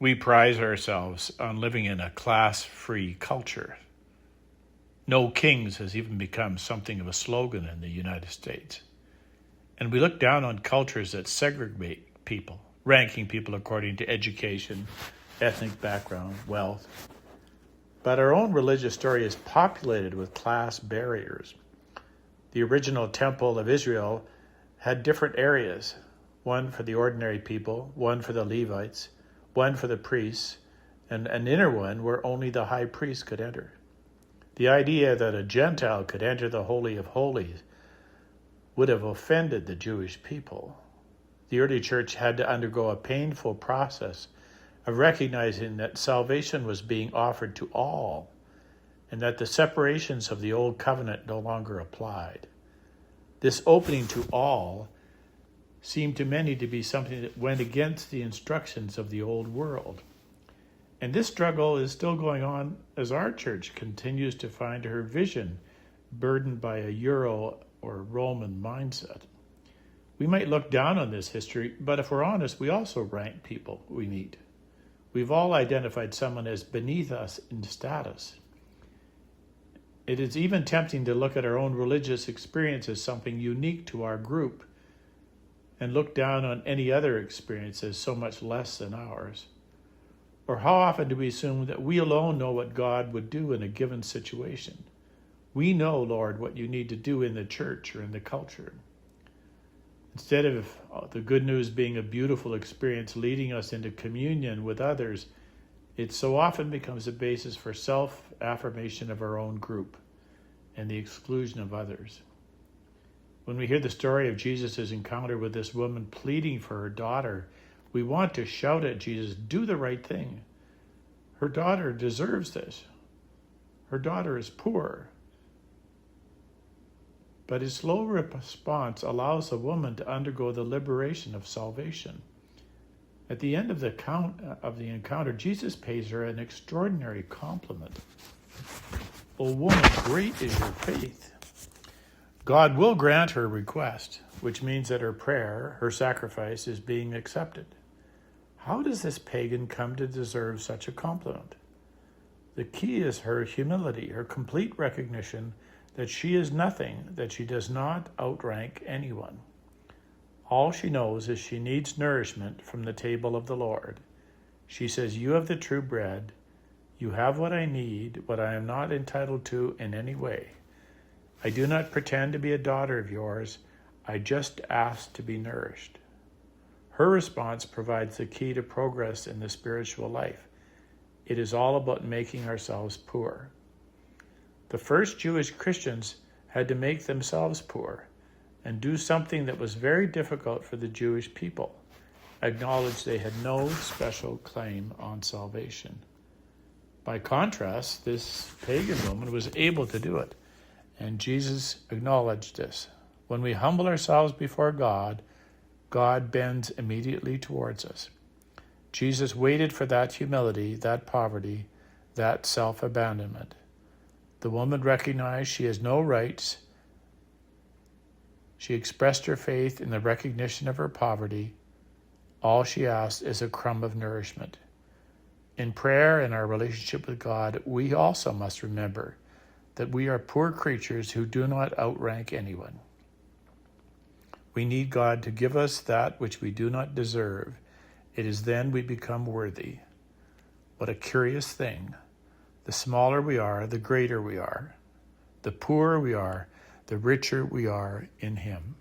We prize ourselves on living in a class-free culture. No kings has even become something of a slogan in the United States. And we look down on cultures that segregate people, ranking people according to education, ethnic background, wealth. But our own religious story is populated with class barriers. The original temple of Israel had different areas, one for the ordinary people, one for the Levites, one for the priests, and an inner one where only the high priest could enter. The idea that a Gentile could enter the Holy of Holies would have offended the Jewish people. The early church had to undergo a painful process of recognizing that salvation was being offered to all, and that the separations of the old covenant no longer applied. This opening to all seemed to many to be something that went against the instructions of the old world. And this struggle is still going on as our church continues to find her vision burdened by a Euro or Roman mindset. We might look down on this history, but if we're honest, we also rank people we meet. We've all identified someone as beneath us in status. It is even tempting to look at our own religious experience as something unique to our group and look down on any other experience as so much less than ours. Or how often do we assume that we alone know what God would do in a given situation? We know, Lord, what you need to do in the church or in the culture. Instead of the good news being a beautiful experience leading us into communion with others, it so often becomes a basis for self-affirmation of our own group and the exclusion of others. When we hear the story of Jesus' encounter with this woman pleading for her daughter, we want to shout at Jesus, do the right thing. Her daughter deserves this. Her daughter is poor. But his slow response allows the woman to undergo the liberation of salvation. At the end of the encounter, Jesus pays her an extraordinary compliment. O woman, great is your faith. God will grant her request, which means that her prayer, her sacrifice, is being accepted. How does this pagan come to deserve such a compliment? The key is her humility, her complete recognition that she is nothing, that she does not outrank anyone. All she knows is she needs nourishment from the table of the Lord. She says, you have the true bread. You have what I need, what I am not entitled to in any way. I do not pretend to be a daughter of yours. I just ask to be nourished. Her response provides the key to progress in the spiritual life. It is all about making ourselves poor. The first Jewish Christians had to make themselves poor and do something that was very difficult for the Jewish people, acknowledge they had no special claim on salvation. By contrast, this pagan woman was able to do it, and Jesus acknowledged this. When we humble ourselves before God, God bends immediately towards us. Jesus waited for that humility, that poverty, that self-abandonment. The woman recognized she has no rights. She expressed her faith in the recognition of her poverty. All she asked is a crumb of nourishment. In prayer and our relationship with God, we also must remember that we are poor creatures who do not outrank anyone. We need God to give us that which we do not deserve. It is then we become worthy. What a curious thing. The smaller we are, the greater we are. The poorer we are, the richer we are in Him.